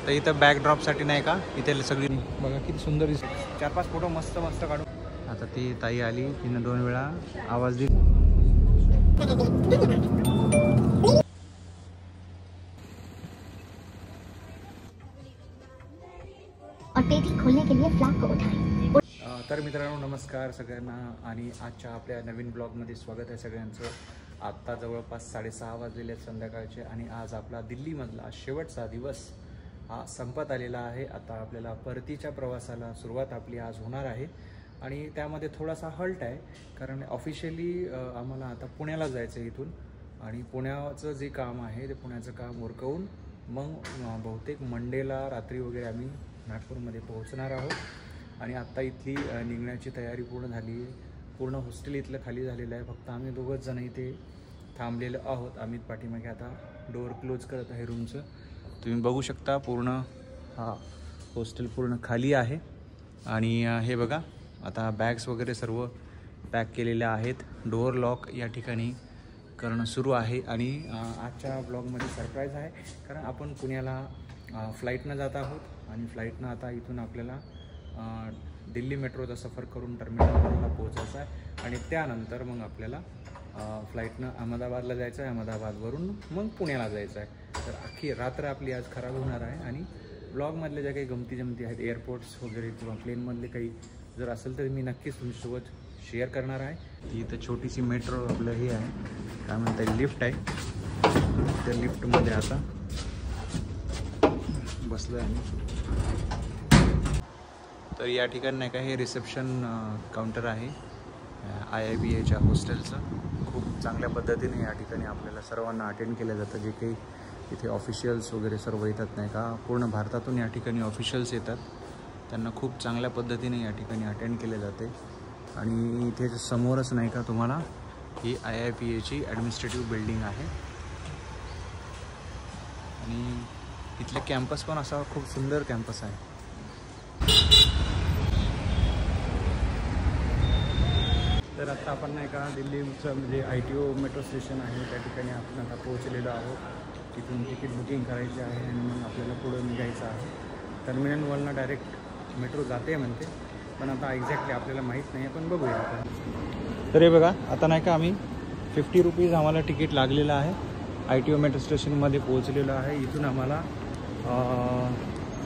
तर इथं बॅकड्रॉपसाठी नाही का इथे सगळी बघा किती सुंदर दिसते. 4-5 फोटो मस्त मस्त काढू. आता ती ताई आली, तिनं 2 वेळा आवाज दिला. और पेटी खोलने के लिए फ्लैग को उठाएं. तर मित्रांनो नमस्कार सगळ्यांना आणि आजच्या आपल्या नवीन ब्लॉगमध्ये स्वागत आहे सगळ्यांचं. आत्ता जवळपास 6:30 वाजलेले आहेत संध्याकाळचे आणि आज आपला दिल्लीमधला शेवटचा दिवस हा संपत आलेला आहे. आता आपल्याला परतीच्या प्रवासाला सुरुवात आपली आज होणार आहे आणि त्यामध्ये थोडासा हल्ट आहे कारण ऑफिशियली आम्हाला आता पुण्याला जायचं आहे इथून आणि पुण्याचं जे काम आहे ते पुण्याचं काम उरकवून मग बहुतेक मंडेला रात्री वगैरे आम्ही नागपूरमध्ये पोहोचणार आहोत. आणि आत्ता इथली निघण्याची तयारी पूर्ण झाली आहे. पूर्ण हॉस्टेल इथलं खाली झालेलं आहे. फक्त आम्ही दोघंच जण इथे थांबलेलो आहोत. आम्ही पाठीमागे आता डोअर क्लोज करत आहे रूमचं. तुम्ही बघू शकता पूर्ण हा हॉस्टेल पूर्ण खाली आहे. आणि हे बघा आता बॅग्स वगैरे सर्व पॅक केलेल्या आहेत. डोअर लॉक या ठिकाणी करणं सुरू आहे. आणि आजच्या ब्लॉगमध्ये सरप्राईज आहे कारण आपण पुण्याला फ्लाईटनं जात आहोत आणि फ्लाईटनं आता इथून आपल्याला दिल्ली मेट्रोचा सफर करून टर्मिनल 1ला पोहोचायचं आहे आणि त्यानंतर मग आपल्याला फ्लाईटनं अहमदाबादला जायचं आहे. अहमदाबादवरून मग पुण्याला जायचं आहे. तर अख्खी रात्र आपली आज खराब होणार आहे. आणि ब्लॉगमधल्या ज्या काही गमती जमती आहेत एअरपोर्ट्स वगैरे किंवा प्लेनमधले काही जर असेल तर मी नक्कीच तुमच्यासोबत शेअर करणार आहे. ती इथं छोटीशी मेट्रो आपलं हे आहे काय म्हणता लिफ्ट आहे. त्या लिफ्टमध्ये आता बसलो आहे आम्ही. तर या ठिकाणी नाही का हे रिसेप्शन काउंटर आहे IIBAच्या हॉस्टेलचं. खूप चांगल्या पद्धतीने या ठिकाणी आपल्याला सर्वांना अटेंड केलं जातं. जे काही इथे ऑफिशियल्स वगैरे सर्व येतात नाही का पूर्ण भारतातून या ठिकाणी ऑफिशियल्स येतात. त्यांना खूप चांगल्या पद्धतीने या ठिकाणी अटेंड केले जाते. आणि इथे समोरच नाही का तुम्हाला ही IIBAची ॲडमिनिस्ट्रेटिव्ह बिल्डिंग आहे. आणि इथले कॅम्पस पण असा खूप सुंदर कॅम्पस आहे. तर आत्ता आपण नाही का दिल्लीचं म्हणजे ITO मेट्रो स्टेशन आहे त्या ठिकाणी आपण आता पोहोचलेलो आहोत. तिथून तिकीट बुकिंग करायची आहे आणि मग आपल्याला पुढं निघायचं आहे. टर्मिनल 1ला डायरेक्ट मेट्रो जाते म्हणते पण आता एक्झॅक्टली आपल्याला माहीत नाही आहे पण बघूया आपण. तर हे बघा आता नाही का आम्ही 50 रुपीज आम्हाला तिकीट लागलेलं आहे. ITO मेट्रो स्टेशनमध्ये पोहोचलेलो आहे. इथून आम्हाला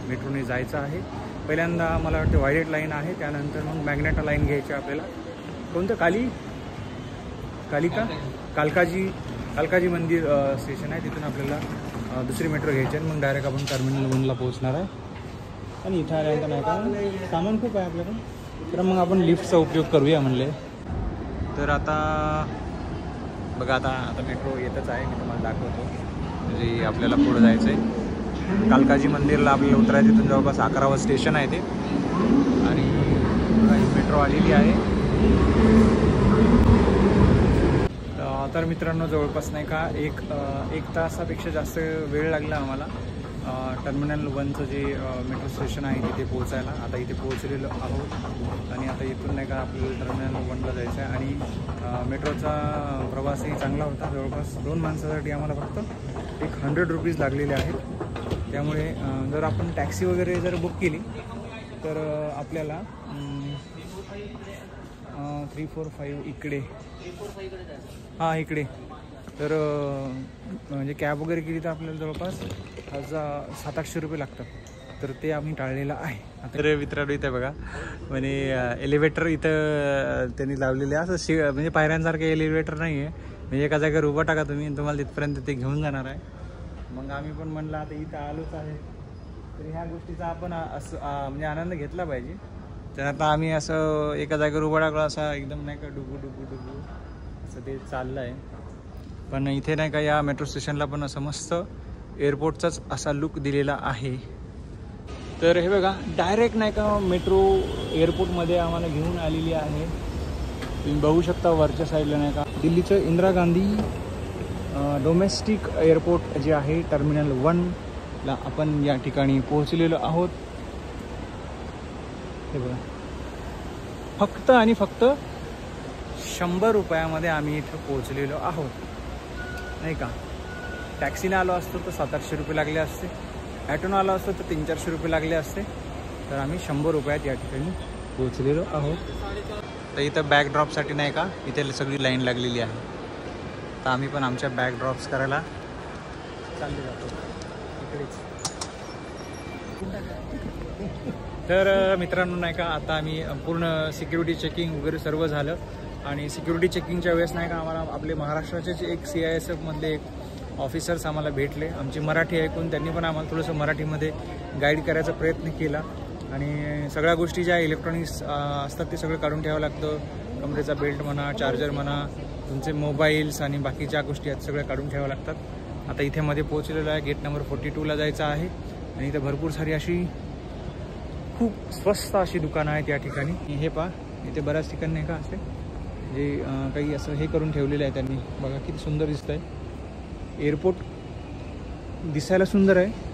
मेट्रोने जायचं आहे. पहिल्यांदा मला वाटते व्हायलेट लाईन आहे त्यानंतर मग मॅग्नेटा लाईन घ्यायची आपल्याला. कोणतं कालकाजी मंदिर स्टेशन आहे. तिथून आपल्याला दुसरी मेट्रो घ्यायची आहे मग डायरेक्ट आपण टर्मिनल 1ला पोहोचणार आहे. आणि इथं आल्यानंतर नाही का सामान खूप आहे आपल्याकडं तर मग आपण लिफ्टचा उपयोग करूया म्हणले. तर आता बघा आता मेट्रो येतच आहे. मी तुम्हाला दाखवतो म्हणजे आपल्याला पुढं जायचं आहे. कालकाजी मंदिरला आपल्याला उतरायचं. तिथून जवळपास 11वं स्टेशन आहे ते. आणि मेट्रो आलेली आहे. तर मित्रांनो जवळपास नाही का एक तासापेक्षा जास्त वेळ लागला आम्हाला टर्मिनल 1चं जे मेट्रो स्टेशन आहे तिथे पोहोचायला. आता इथे पोहोचलेलो आहोत आणि आता इथून नाही का आपल्याला टर्मिनल 1ला जायचं आहे. आणि मेट्रोचा प्रवासही चांगला होता. जवळपास 2 माणसासाठी आम्हाला फक्त 100 रुपीज लागलेले आहेत. त्यामुळे जर आपण टॅक्सी वगैरे जर बुक केली तर आपल्याला 345 इकडे हां इकडे तर म्हणजे कॅब वगैरे केली तर आपल्याला जवळपास 700-800 रुपये लागतात. तर ते आम्ही टाळलेलं आहे. तर मित्रांनो इथं बघा म्हणजे एलिव्हेटर इथं त्यांनी लावलेले असं म्हणजे पायऱ्यांसारखं एलिव्हेटर नाही आहे. म्हणजे एका जागेवर उभं टाका तुम्ही तुम्हाला तिथपर्यंत ते घेऊन जाणार आहे. मग आम्ही पण म्हणलं आता इथं आलोच आहे तर ह्या गोष्टीचा आपण असं म्हणजे आनंद घेतला पाहिजे. तर आता आम्ही असं एका जागेवर उभं टाकलं असं एकदम नाही का डुबू असं ते चाललं आहे. पण इथे नाही का या मेट्रो स्टेशनला पण असं मस्त एअरपोर्टचाच असा लुक दिलेला आहे. तर हे बघा डायरेक्ट नाही का मेट्रो एअरपोर्टमध्ये आम्हाला घेऊन आलेली आहे. तुम्ही बघू शकता वरच्या साईडला नाही का दिल्लीचं इंदिरा गांधी डोमेस्टिक एअरपोर्ट जे आहे टर्मिनल 1ला आपण या ठिकाणी पोहोचलेलो आहोत. हे बघा फक्त आणि फक्त 100 रुपयामध्ये आम्ही इथं पोहोचलेलो आहोत नाही का. टॅक्सीने आलो असतो तर 700-800 रुपये लागले असते. ॲटोनं आला असतो तर 300-400 रुपये लागले असते. तर आम्ही 100 रुपयात या ठिकाणी पोहोचलेलो आहोत. तर इथं बॅग ड्रॉपसाठी नाही का इथे सगळी लाईन लागलेली आहे. तर आम्ही पण आमच्या बॅग ड्रॉप्स करायला चालले जातो इकडेच. तर मित्रांनो नाही का आता आम्ही पूर्ण सिक्युरिटी चेकिंग वगैरे सर्व झालं. आणि सिक्युरिटी चेकिंगच्या वेळेस नाही का आम्हाला आपले महाराष्ट्राचेच एक CISFमधले एक ऑफिसर्स आम्हाला भेटले. आमची मराठी ऐकून त्यांनी पण आम्हाला थोडंसं मराठीमध्ये गाईड करायचा प्रयत्न केला. आणि सगळ्या गोष्टी ज्या इलेक्ट्रॉनिक्स असतात ते सगळं काढून ठेवावं लागतं. कमरेचा बेल्ट म्हणा, चार्जर म्हणा, तुमचे मोबाईल्स आणि बाकी ज्या गोष्टी आहेत सगळ्या काढून ठेवावं लागतात. आता इथे मध्ये पोहोचलेलं आहे. गेट नंबर 42ला जायचं आहे. आणि इथे भरपूर सारी अशी खूप स्वस्त अशी दुकानं आहेत या ठिकाणी. हे पहा इथे बऱ्याच ठिकाणी नाही का असे जे काही असं हे करून ठेवलेलं आहे त्यांनी. बघा किती सुंदर दिसतं आहे. एअरपोर्ट दिसायला सुंदर आहे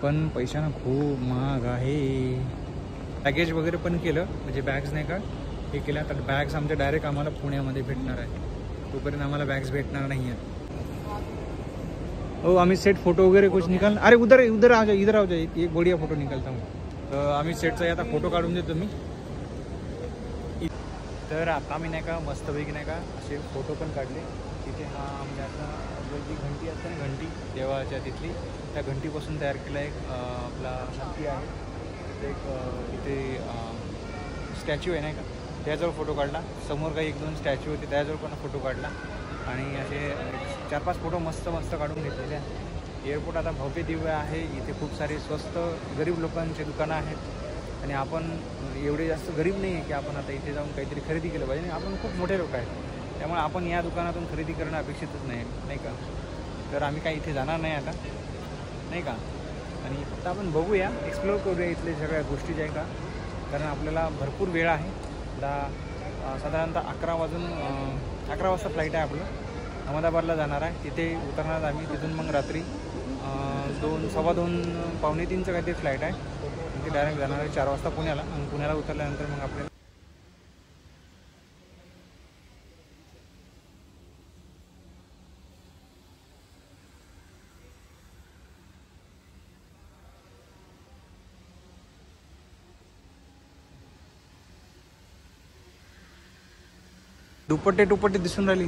पण पैशानं खूप महाग आहे. बॅगेज वगैरे पण केलं म्हणजे बॅग्स नाही का हे केलं. तर बॅग्स आमच्या डायरेक्ट आम्हाला पुण्यामध्ये भेटणार आहे. तोपर्यंत आम्हाला बॅग्स भेटणार नाही आहेत. हो आम्ही सेट फोटो वगैरे कुछ निकाल. अरे उधर आ जाओ, इधर आ जाओ, एक बढ़िया फोटो निकालता हूँ. तर आम्ही सेटचा आता फोटो काढून देतो मी. तर आता आम्ही नाही का मस्तपैकी नाही का असे फोटो पण काढले. तिथे हा म्हणजे आता जी घंटी असते ना घंटी देवाच्या तिथली त्या घंटीपासून तयार केला एक आपला हत्ती आहे. एक इथे स्टॅच्यू आहे नाही का त्याजवळ फोटो काढला. समोर काही 1-2 स्टॅच्यू होते त्याजवळ पण फोटो काढला. आणि असे 4-5 फोटो मस्त काढून घेतलेले आहे. एअरपोर्ट आता भव्य दिव्य आहे. इथे खूप सारे स्वस्त गरीब लोकांचे दुकानं आहेत. आणि आपण एवढे जास्त गरीब नाही आहे की आपण आता इथे जाऊन काहीतरी खरेदी केलं पाहिजे. आपण खूप मोठे लोक आहेत त्यामुळे आपण या दुकानातून खरेदी करणं अपेक्षितच नाही का. तर आम्ही काही इथे जाणार नाही आता नाही का. आणि फक्त आपण बघूया एक्सप्लोअर करूया इथले सगळ्या गोष्टी ज्या आहे का. कारण आपल्याला भरपूर वेळ आहे. साधारणतः 11 वाजता फ्लाईट आहे आपलं. अहमदाबादला जाणार आहे. तिथे उतरणार आम्ही. तिथून मग रात्री 2-2:15 पावणे 3चं काहीतरी फ्लाईट आहे. ते डायरेक्ट जाणार आहे 4 वाजता पुण्याला. आणि पुण्याला उतरल्यानंतर मग आपल्याला दुपट्टे दिसून राहिली.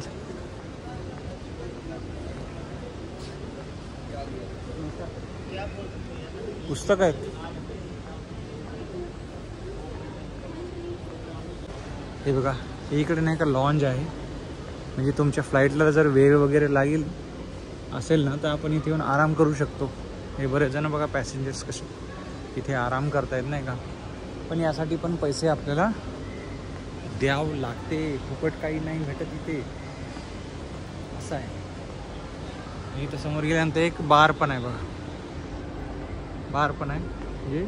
पुस्तक आहेत. हे बघा इकडे नाही का लॉन्ज आहे. म्हणजे तुमच्या फ्लाईटला जर वेळ वगैरे लागेल असेल ना तर आपण इथे येऊन आराम करू शकतो. हे बरेच जण बघा पॅसेंजर्स कसे इथे आराम करतायत नाही का. पण यासाठी पण पैसे आपल्याला द्यावं लागते. फुकट काही नाही भेटत इथे असं आहे. इथं समोर गेल्यानंतर एक बार पण आहे बघा. बार पण आहे म्हणजे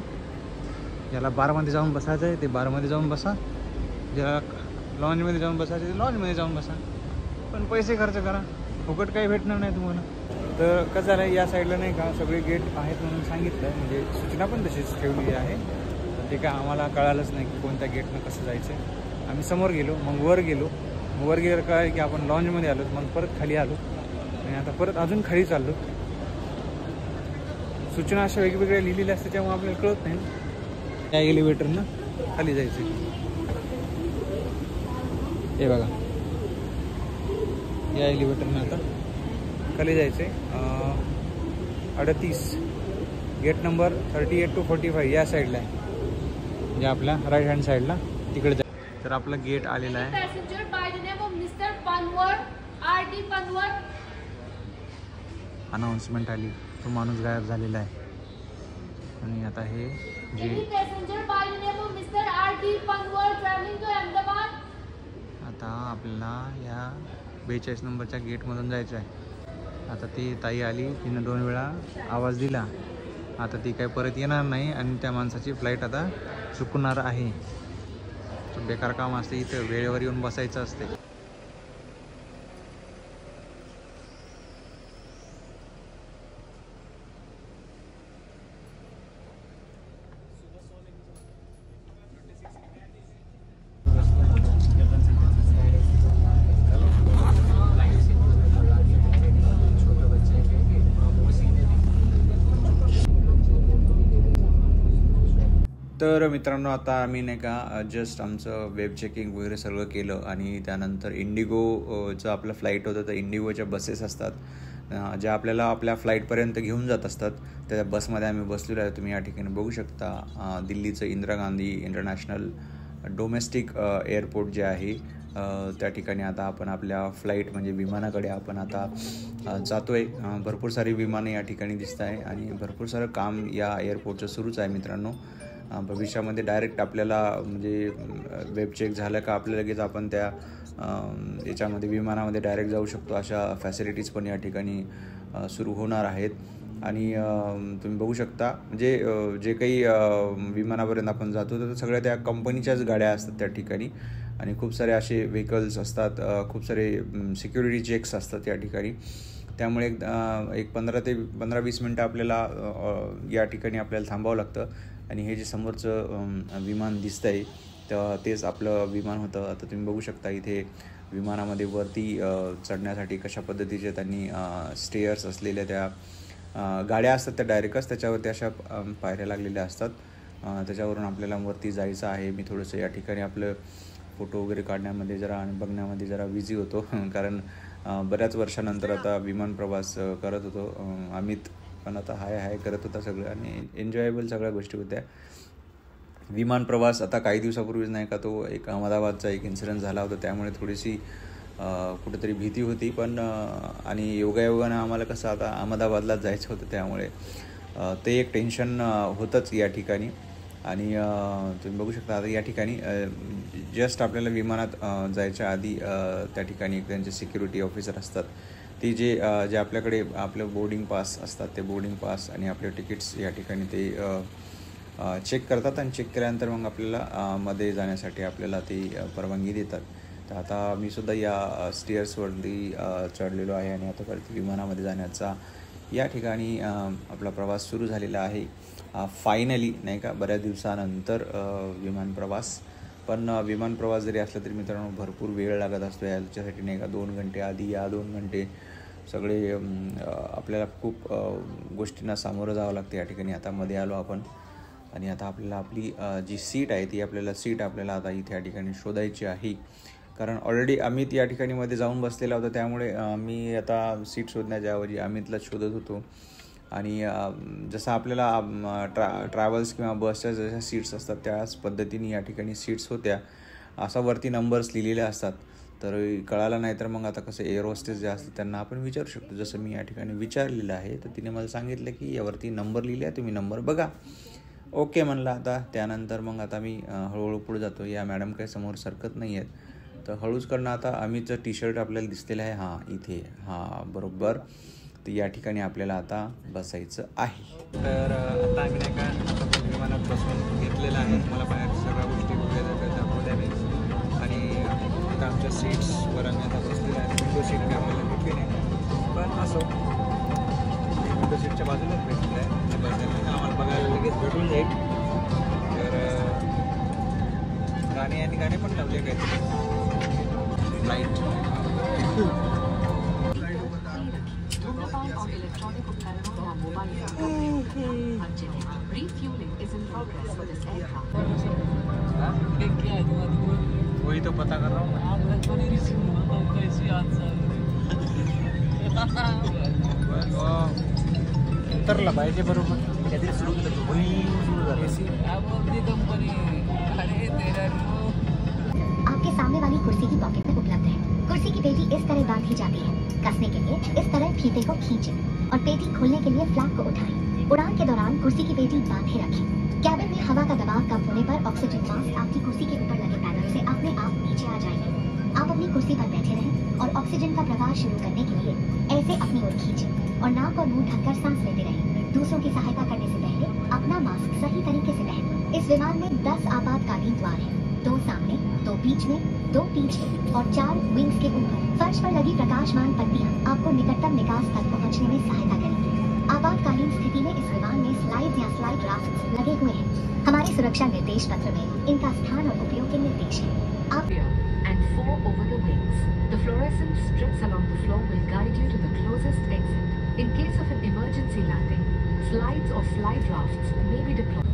ज्याला बारमध्ये जाऊन बसायचं आहे ते बारमध्ये जाऊन बसा. ज्याला लॉन्जमध्ये जाऊन बसायचं ते लॉन्जमध्ये जाऊन बसा. पण पैसे खर्च करा. फुकट काही भेटणार नाही तुम्हाला. तर कसं झालं या साईडला नाही का सगळे गेट आहेत म्हणून सांगितलं. म्हणजे सूचना पण तशीच ठेवलेली आहे. ते काय आम्हाला कळालंच नाही की कोणत्या गेटनं कसं जायचं आहे. आम्ही समोर गेलो मग वर गेलो. वर गेलं काय की आपण लॉन्जमध्ये आलो. मग परत खाली आलो आणि आता परत अजून खाली चाललो. सूचना अशा वेगवेगळ्या लिहिलेल्या असतात त्यामुळे आपल्याला कळत नाही. त्या एलिव्हेटरनं खाली जायचं. हे बघा या एलिव्हेटरनं आता खाली जायचं आहे. 38 गेट नंबर 38 to 45 या साईडला आहे. म्हणजे आपल्या राईट हँड साईडला तिकडे जाय. तर आपलं गेट आलेलं आहे. अनाउन्समेंट आली. तो माणूस गायब झालेला आहे. आणि आता हे जे आता आपल्याला या 42 नंबरच्या गेटमधून जायचं आहे. आता ती ताई आली. तिनं 2 वेळा आवाज दिला. आता ती काही परत येणार नाही आणि त्या माणसाची फ्लाईट आता चुकणार आहे. बेकार काम असते इथं. वेळेवर येऊन बसायचं असते. तर मित्रांनो, आता आम्ही नाही का जस्ट आमचं वेब चेकिंग वगैरे सगळं केलं आणि त्यानंतर इंडिगोचं आपलं फ्लाईट होतं. तर इंडिगोच्या बसेस असतात ज्या आपल्याला आपल्या फ्लाईटपर्यंत घेऊन जात असतात. त्या बसमध्ये आम्ही बसलेलो आहे. तुम्ही या ठिकाणी बघू शकता दिल्लीचं Indira Gandhi international domestic airport जे आहे त्या ठिकाणी आता आपण आपल्या फ्लाईट म्हणजे विमानाकडे आपण आता जातो आहे. भरपूर सारी विमानं या ठिकाणी दिसत आहे आणि भरपूर सारं काम या एअरपोर्टचं सुरूच आहे मित्रांनो. भविष्यामध्ये डायरेक्ट आपल्याला म्हणजे वेब चेक झालं का आपल्या लगेच आपण त्या याच्यामध्ये विमानामध्ये डायरेक्ट जाऊ शकतो. अशा फॅसिलिटीज पण या ठिकाणी सुरू होणार आहेत. आणि तुम्ही बघू शकता म्हणजे जे काही विमानापर्यंत आपण जातो तर सगळ्या त्या कंपनीच्याच गाड्या असतात त्या ठिकाणी आणि खूप सारे असे व्हेकल्स असतात. खूप सारे सिक्युरिटी चेक्स असतात या ठिकाणी. त्यामुळे एक 15-20 मिनटं आपल्याला या ठिकाणी आपल्याला थांबावं लागतं. आणि हे जे समोरचं विमान दिसतं आहे तर तेच आपलं विमान होतं. आता तुम्ही बघू शकता इथे विमानामध्ये वरती चढण्यासाठी कशा पद्धतीचे त्यांनी स्टेअर्स असलेल्या त्या गाड्या असतात त्या डायरेक्टच त्याच्यावरती अशा पायऱ्या लागलेल्या असतात. त्याच्यावरून आपल्याला वरती जायचं आहे. मी थोडंसं या ठिकाणी आपलं फोटो वगैरे काढण्यामध्ये जरा आणि बघण्यामध्ये जरा बिझी होतो कारण बऱ्याच वर्षानंतर आता विमान प्रवास करत होतो. अमित पण आता हाय करत होता सगळं आणि एन्जॉयबल सगळ्या गोष्टी होत्या. विमान प्रवास आता काही दिवसापूर्वीच नाही का तो एक अहमदाबादचा एक इन्सिडेंट झाला होता त्यामुळे थोडीशी कुठेतरी भीती होती. पण आणि योगायोगानं आम्हाला कसं आता अहमदाबादलाच जायचं होतं त्यामुळे ते एक टेन्शन होतंच या ठिकाणी. आणि तुम्ही बघू शकता आता या ठिकाणी जस्ट आपल्याला विमानात जायच्या आधी त्या ठिकाणी त्यांचे सिक्युरिटी ऑफिसर असतात ती जे आपल्याकडे आपलं बोर्डिंग पास असतात ते बोर्डिंग पास आणि आपले तिकीट्स या ठिकाणी ते चेक करतात आणि चेक केल्यानंतर मग आपल्याला मध्ये जाण्यासाठी आपल्याला ती परवानगी देतात. तर आता मी सुद्धा या स्टेअर्सवरती चढलेलो आहे आणि आता परत विमानामध्ये जाण्याचा या ठिकाणी आपला प्रवास सुरू झालेला आहे. फायनली नाही का बऱ्याच दिवसानंतर विमान प्रवास. पण विमान प्रवास जरी असला तरी मित्रांनो भरपूर वेळ लागत असतो याच्यासाठी नाही का. 2 घंटे आधी या 2 घंटे सगळे आपल्याला खूप गोष्टींना सामोरं जावं लागतं या ठिकाणी. आता मध्ये आलो आपण आणि आता आपल्याला आपली जी सीट आहे ती आपल्याला आता इथे या ठिकाणी शोधायची आहे. कारण ऑलरेडी अमित या ठिकाणी मध्ये जाऊन बसलेला होता त्यामुळे मी आता सीट शोधण्याच्या ऐवजी अमितला शोधत होतो. आणि जसं आपल्याला ट्रॅव्हल्स किंवा बसच्या जशा सीट्स असतात त्याच पद्धतीने या ठिकाणी सीट्स होत्या. असा वरती नंबर्स लिहिलेले असतात. तर कळालं नाही तर मग आता कसं एअर होस्टेस जे असतात त्यांना आपण विचारू शकतो. जसं मी या ठिकाणी विचारलेलं आहे तर तिने मला सांगितलं की यावरती नंबर लिहिले आहे तुम्ही नंबर बघा. ओके म्हणलं. आता त्यानंतर मग आता मी हळूहळू पुढे जातो. या मॅडम काही समोर सरकत नाही आहेत तर हळूच करणं. आता अमितचं टी-शर्ट आपल्याला दिसलेलं आहे. हां इथे बरोबर. तर या ठिकाणी आपल्याला आता बसायचं आहे. तर आता आम्ही नाही का विमानात बसून घेतलेलं आहे. मला बाहेर सगळ्या गोष्टी दाखवल्या मी आणि आता आमच्या सीट्सवर आम्ही आता बसलेलं आहे. विंडो सीट काय आपल्याला भेटली नाही पण असो विंडो सीटच्या बाजूलाच भेटलेलं आहे. बसायला आम्हाला बघायला लगेच भेटून जाईल. तर गाणे पण लावले काहीतरी लाईट. वही तो पता कर रहा हूँ उतरला पाहिजे बरोबर. काहीतरी सुरू आपके सामने वाली कुर्सी की पॉकेट में उपलब्ध है. कुर्सी की पेटी इस तरह बांधी जाती है. कसने के लिए इस तरह फीते को खींचें और पेटी खोलने के लिए फ्लैप को उठाएं. उड़ान के दौरान कुर्सी की पेटी बांधे रखें. कैबिन में हवा का दबाव कम होने पर ऑक्सीजन मास्क आपकी कुर्सी के ऊपर लगे पैनल से अपने आप नीचे आ जाएंगे. आप अपनी कुर्सी पर बैठे रहें और ऑक्सीजन का प्रवाह शुरू करने के लिए ऐसे अपनी ओर खींचें और नाक और मुंह ढककर सांस लेते रहें. दूसरों की सहायता करने से पहले अपना मास्क सही तरीके से पहनें. इस विमान में 10 आपातकालीन द्वार हैं. 2 सामने, 2 बीच में, 2 पीछे और 4 विंग्स के ऊपर. फर्श पर लगी प्रकाशमान पट्टियां आपको निकटतम निकास तक पहुंचने में सहायता करेंगी. आपातकालीन स्थिति में इस विमान में स्लाइड या स्लाइड राफ्ट लगे हुए हैं. हमारे सुरक्षा निर्देश पत्र में इनका स्थान और उपयोग के निर्देश हैं. आप and 4 over the wings. The fluorescent strips along the floor will guide you to the closest exit. In case of an emergency landing, slides or slide rafts may be deployed.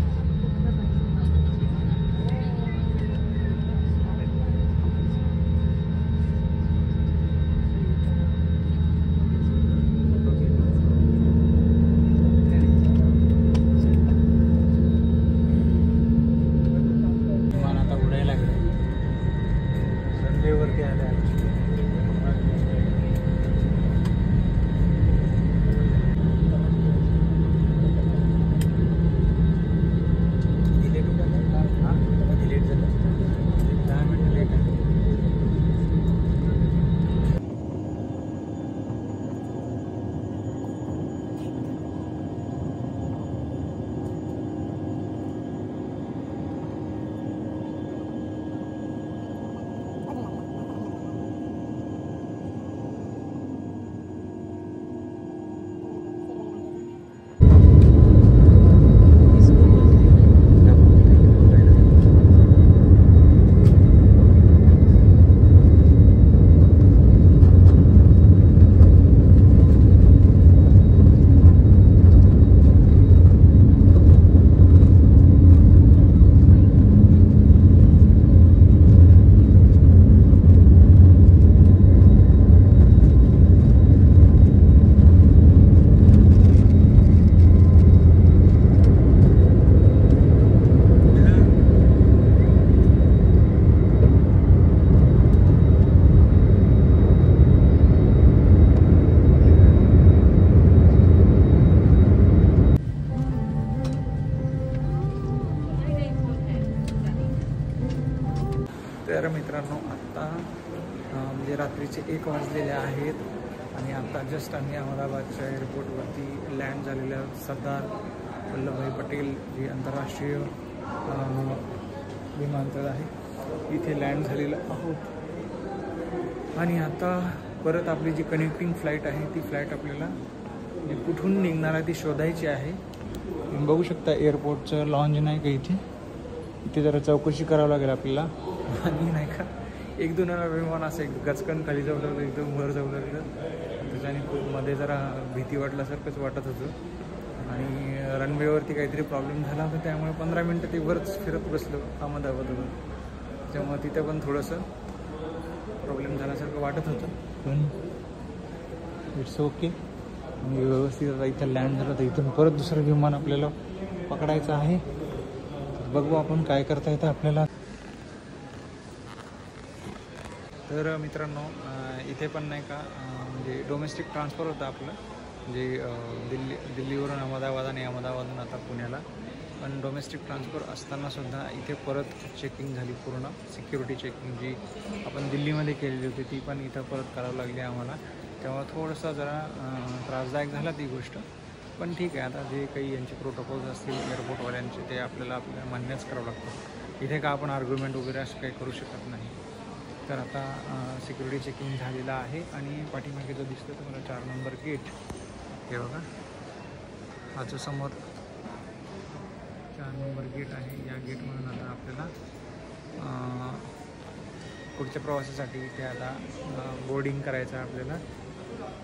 मित्रांनो, आत्ता म्हणजे रात्रीचे 1 वाजलेले आहेत आणि आता जस्ट आम्ही अहमदाबादच्या एअरपोर्टवरती लँड झालेल्या सरदार वल्लभभाई पटेल जे आंतरराष्ट्रीय विमानतळ आहे इथे लँड झालेलं आहोत. आणि आता परत आपली जी कनेक्टिंग फ्लाईट आहे ती फ्लाईट आपल्याला जी कुठून निघणार आहे ती शोधायची आहे. तुम्ही बघू शकता एअरपोर्टचं लॉन्ज नाही का इथे जरा चौकशी करावं लागेल आपल्याला. आणि नाही का 1-2 विमान असं एक गचकन खाली जाऊ लागलं, एकदम वर जाऊ लागलं. त्याच्याने खूप मध्ये जरा भीती वाटल्यासारखंच वाटत होतं. आणि रनवेवरती काहीतरी प्रॉब्लेम झाला होता, त्यामुळे 15 मिनटं ते वरच फिरत बसलो अहमदाबादवर. त्यामुळे तिथं पण थोडंसं प्रॉब्लेम झाल्यासारखं वाटत होतं, पण इट्स ओके. व्यवस्थित आता इथं लँड झालं तर इथून परत दुसरं विमान आपल्याला पकडायचं आहे. बघू आपण काय करता येतं आपल्याला. तर मित्रांनो, इथे पण नाही का म्हणजे डोमेस्टिक ट्रान्सफर होतं आपलं, म्हणजे दिल्लीवरून अहमदाबाद आणि अहमदाबादवरून आता पुण्याला. पण डोमेस्टिक ट्रान्सफर असतानासुद्धा इथे परत चेकिंग झाली, पूर्ण सिक्युरिटी चेकिंग जी आपण दिल्लीमध्ये केलेली होती ती पण इथं परत करावं लागली आम्हाला. तेव्हा थोडंसं जरा त्रासदायक झाला ती गोष्ट, पण ठीक आहे. आता जे काही यांचे प्रोटोकॉल्स असतील एअरपोर्टवाल्यांचे ते आपल्याला मान्यच करावं लागतं. इथे का आपण आर्ग्युमेंट वगैरे असं काही करू शकत नाही. तर आता सिक्युरिटी चेकिंग झालेलं आहे आणि पाठीमागे जो दिसतो तुम्हाला 4 नंबर गेट, हे बघा हा जो समोर 4 नंबर गेट आहे, या गेटमधून आता आपल्याला पुढच्या प्रवासासाठी इथे आता बोर्डिंग करायचं आहे आपल्याला.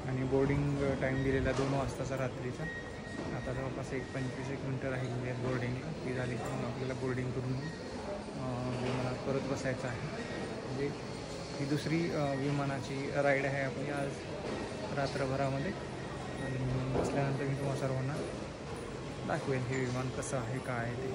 आणि बोर्डिंग टाईम दिलेला 2 वाजताचा रात्रीचा. आता जवळपास 25-1 मिनटं राहिली आहे बोर्डिंगला. ती झाली की मग आपल्याला बोर्डिंग करून विमानात परत बसायचं आहे. म्हणजे ही दुसरी विमानाची राईड आहे आपली आज रात्रभरामध्ये. आणि बसल्यानंतर मी तुम्हाला सर्वांना दाखवेन हे विमान कसं आहे काय आहे ते.